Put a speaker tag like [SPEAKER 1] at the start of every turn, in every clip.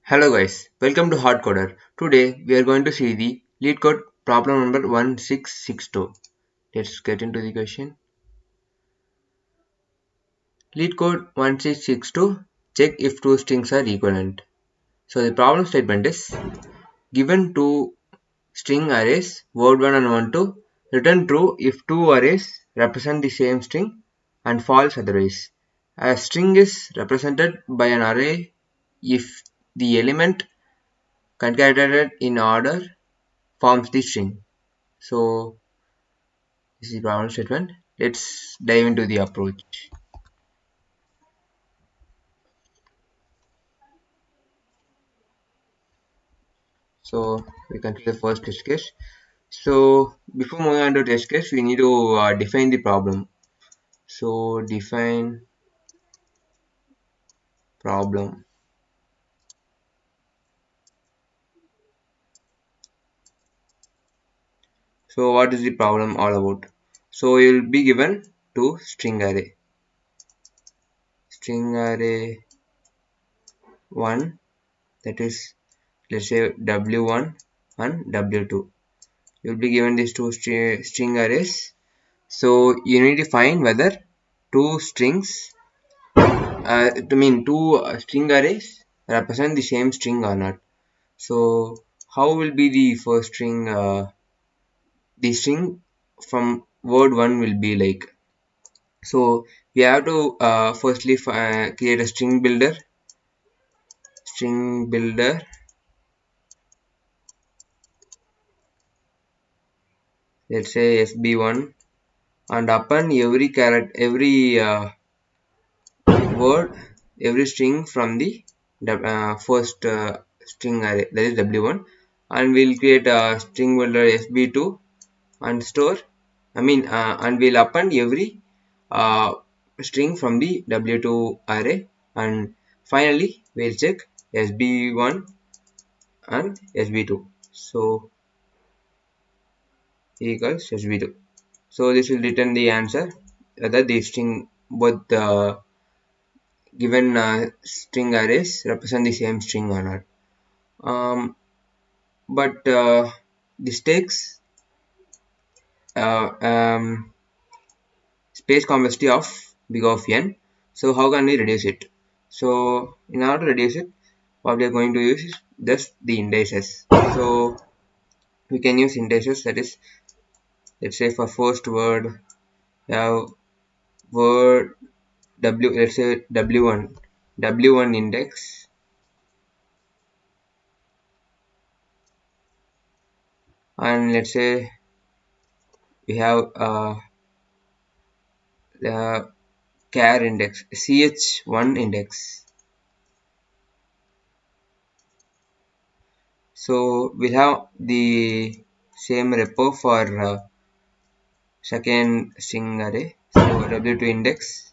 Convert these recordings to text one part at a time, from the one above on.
[SPEAKER 1] Hello guys, welcome to Hardcoder. Today we are going to see the lead code problem number 1662. Let's get into the question. Lead code 1662, check if two strings are equivalent. So the problem statement is, given two string arrays word1 and word2, return true if two arrays represent the same string and false otherwise. A string is represented by an array if the element concatenated in order forms the string. So this is the problem statement. Let's dive into the approach. So we consider the first test case. So before moving on to test case, we need to define the problem. So define problem. So what is the problem all about? So you will be given two string array. String array 1, that is, let's say w1 and w2. You will be given these two string arrays. So you need to find whether two strings two string arrays represent the same string or not. So how will be the first string? The string from word 1 will be like. So we have to firstly create a string builder. String builder. Let's say sb1, and upon every word, every string from the first string array, that is w1, and we'll create a string builder sb2 and store and we'll append every uh, string from the w2 array, and finally we'll check sb1 and sb2. So equals sb2. So this will return the answer whether the string both the given string arrays represent the same string or not. um, but this takes uh, um, space complexity of big of n. So how can we reduce it? So in order to reduce it, what we are going to use is just the indices. So we can use indices, that is, let's say for first word we have word w, let's say w1 index, and let's say we have the char index, ch1 index. So we'll have the same repo for second string array. So w2 index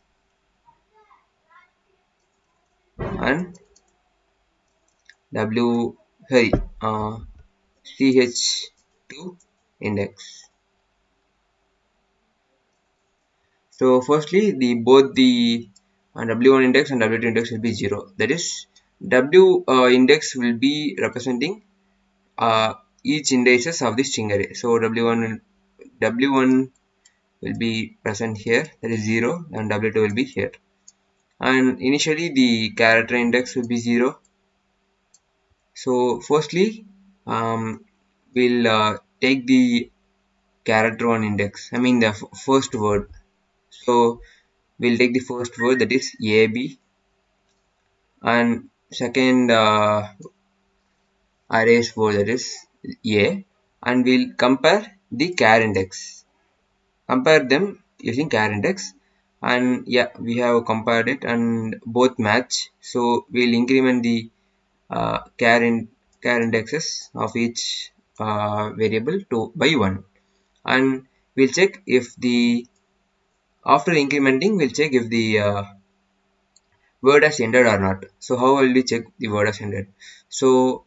[SPEAKER 1] and w sorry ch2 index. So firstly, the both the w1 index and w2 index will be 0. That is, w index will be representing each indices of the string array. So w1 will be present here, that is 0, and w2 will be here. And initially the character index will be 0. So firstly, we'll take the character 1 index, the first word. So we'll take the first word, that is AB, and second arrays word, that is A, and we'll compare the char index. Compare them using char index, and yeah, we have compared it and both match. So we'll increment the char indexes of each variable to by 1, and we'll check if the after incrementing we'll check if the word has ended or not. So how will we check the word has ended? So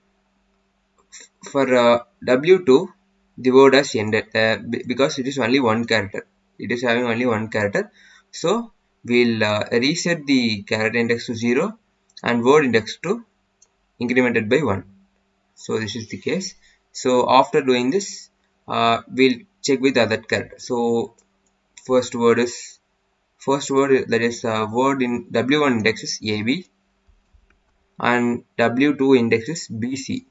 [SPEAKER 1] for w2, the word has ended because it is only one character, it is having only one character. So we'll reset the character index to 0 and word index to incremented by 1. So this is the case. So after doing this, we'll check with other character. So first word that is word in W1 index is AB and W2 index is BC.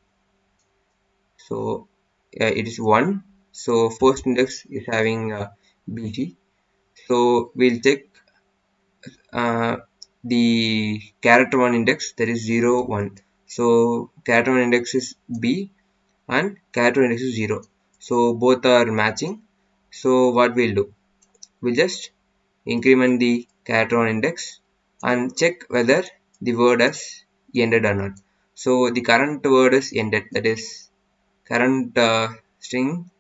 [SPEAKER 1] So it is 1. So first index is having BC. So we'll take uh, the character 1 index, that is 0 1. So character 1 index is B and character index is 0. So both are matching. So what we'll do, we'll just increment the character 1 index and check whether the word has ended or not. So the current word is ended, that is current string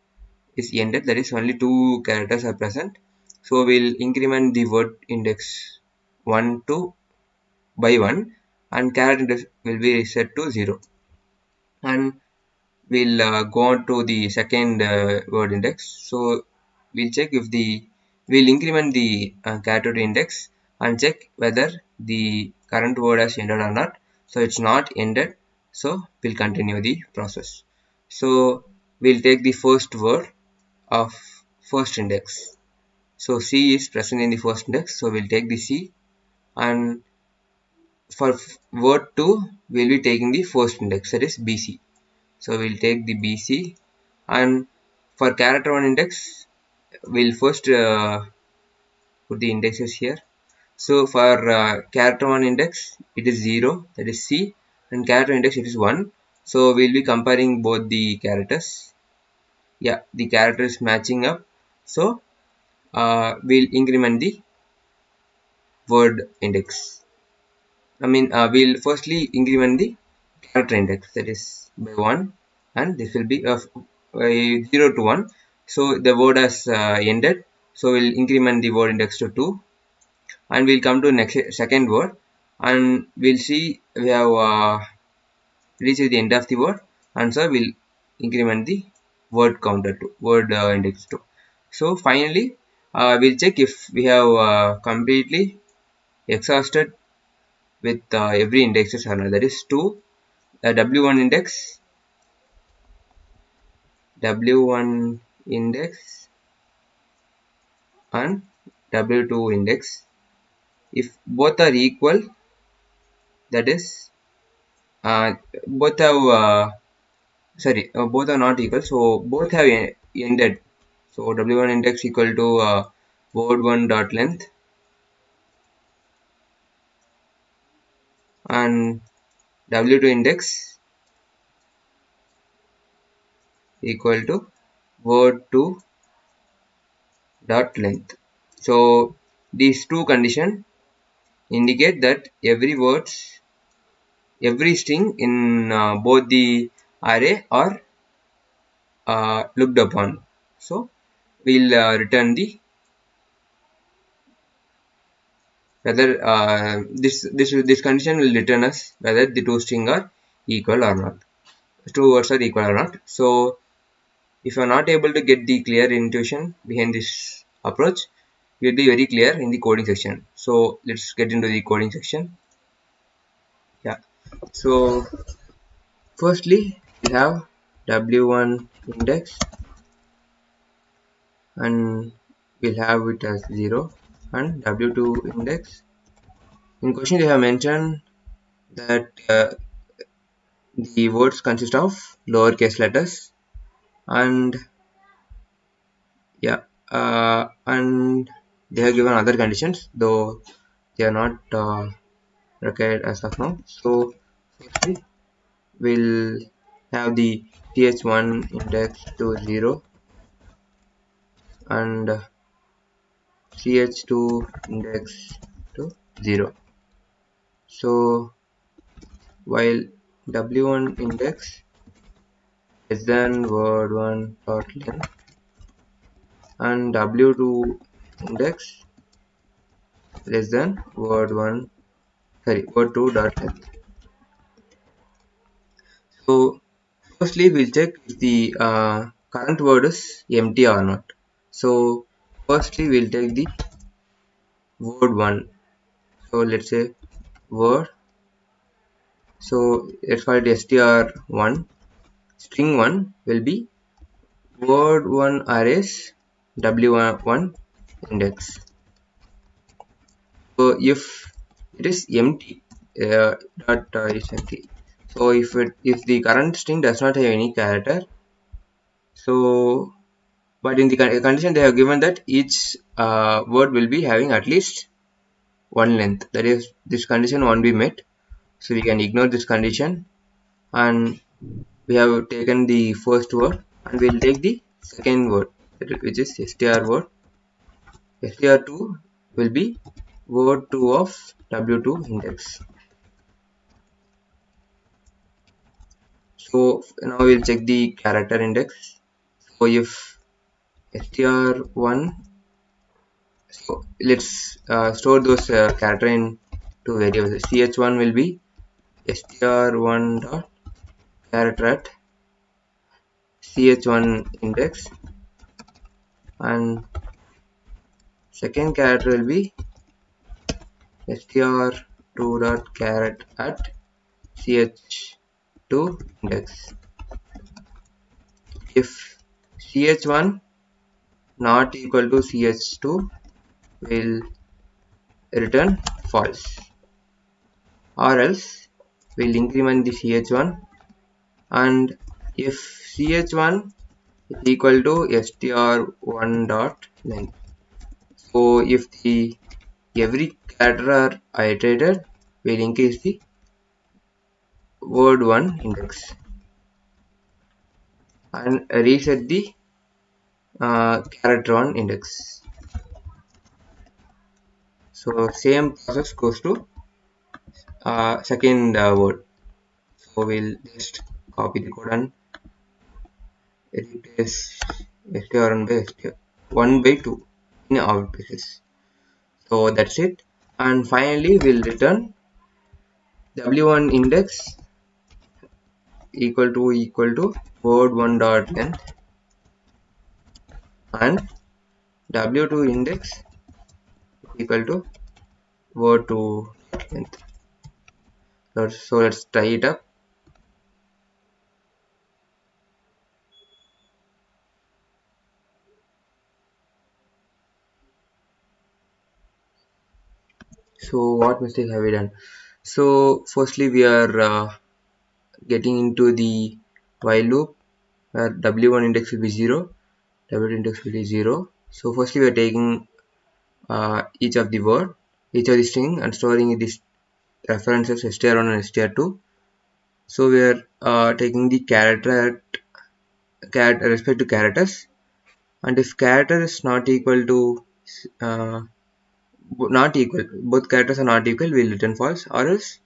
[SPEAKER 1] is ended, that is only 2 characters are present. So we'll increment the word index 1 to by 1 and character index will be set to 0, and we'll go on to the second word index. So we'll check if we'll increment the character index and check whether the current word has ended or not. So it's not ended, so we'll continue the process. So we'll take the first word of first index. So C is present in the first index, so we'll take the C, and for word 2 we'll be taking the first index, that is BC. So we'll take the BC, and for character 1 index we'll first put the indexes here. So for character 1 index it is 0, that is C, and character index it is 1. So we'll be comparing both the characters. Yeah, the character is matching up. So we'll increment the word index. We'll firstly increment the character index, that is by 1, and this will be 0 to 1. So the word has ended, so we'll increment the word index to 2, and we'll come to next second word, and we'll see we have reached the end of the word, and so we'll increment the word counter to word index to. So finally we'll check if we have completely exhausted with every indexes or not, that is 2 W1 index and W2 index. If both are equal, that is both have both are not equal, so both have ended. So W1 index equal to word1 dot length, and W2 index equal to word2 dot length. So these two conditions indicate that every string in both the array are looked upon. So we'll return the whether this condition will return us whether the two string are equal or not, two words are equal or not. So if you are not able to get the clear intuition behind this approach, it will be very clear in the coding section. So let's get into the coding section. Yeah, so firstly we have W1 index, and we'll have it as 0, and W2 index. In question they have mentioned that the words consist of lowercase letters, and yeah, and they have given other conditions, though they are not required as of now. So firstly we'll have the th1 index to 0 and ch2 index to 0. So while w1 index less than word1 dot length and w2 index less than word2 dot length. So firstly we'll check if the current word is empty or not. So firstly we'll take the word1. So let's say word So let's call it str1. String 1 will be word1 arrays w1 index. So if it is empty, dot is empty. So if the current string does not have any character, so but in the condition they have given that each word will be having at least one length. That is, this condition won't be met. So we can ignore this condition, and we have taken the first word, and we'll take the second word, which is str word. Str2 will be word 2 of w2 index. So now we'll check the character index. So if str1, so let's store those character in two variables. Ch1 will be str1 dot character at ch1 index, and second character will be str2 dot caret at ch2 index. If ch1 not equal to ch2, will return false, or else we'll increment the ch1, and if ch1 is equal to str1 dot length, so if the every character are iterated, we'll increase the word1 index and reset the character 1 index. So same process goes to second word. So we'll just copy the code and replace str1 by str1 by 2 in our places. So that's it, and finally we'll return w1 index equal to word1 dot length, and w2 index equal to word2 dot length. So let's try it up. So what mistake have we done? So firstly we are getting into the while loop where w1 index will be 0, w2 index will be 0. So firstly we are taking each of the word, each of the string, and storing this references str1 and str2. So we are taking the character at respect to characters, and if character is not equal to not equal, both characters are not equal, we'll return false, or else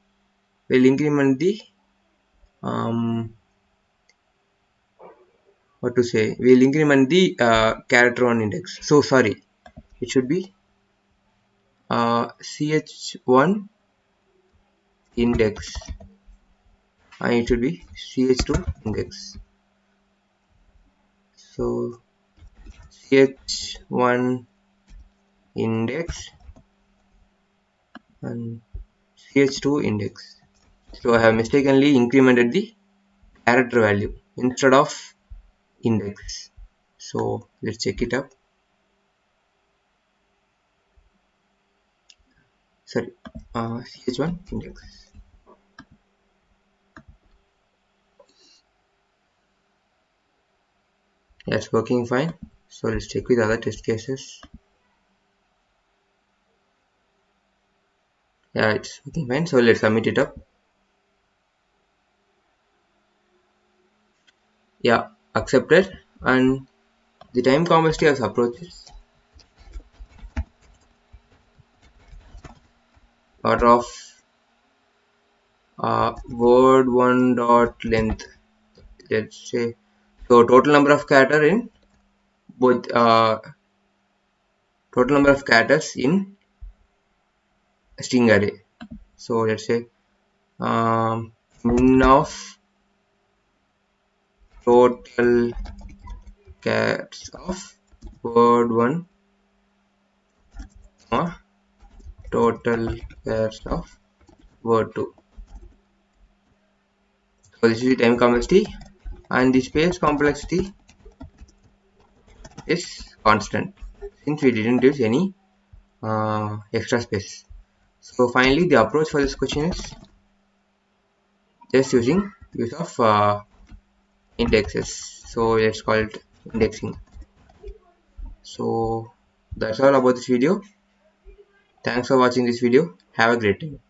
[SPEAKER 1] we'll increment the what to say, we'll increment the character 1 index. So sorry, it should be ch1 index, and it should be ch2 index. So ch1 index and ch2 index. So I have mistakenly incremented the character value instead of index. So let's check it up. Sorry, ch1 index. Yeah, it's working fine. So let's check with other test cases. Yeah, it's working fine. So let's submit it up. Yeah, accepted, and the time complexity has approaches order of word1 dot length. Let's say, so total number of character in both total number of characters in string array. So let's say min of total characters of word1 total characters of word2. So this is the time complexity, and the space complexity is constant since we didn't use any extra space. So finally, the approach for this question is just using use of indexes. So let's call it indexing. So that's all about this video. Thanks for watching this video. Have a great day.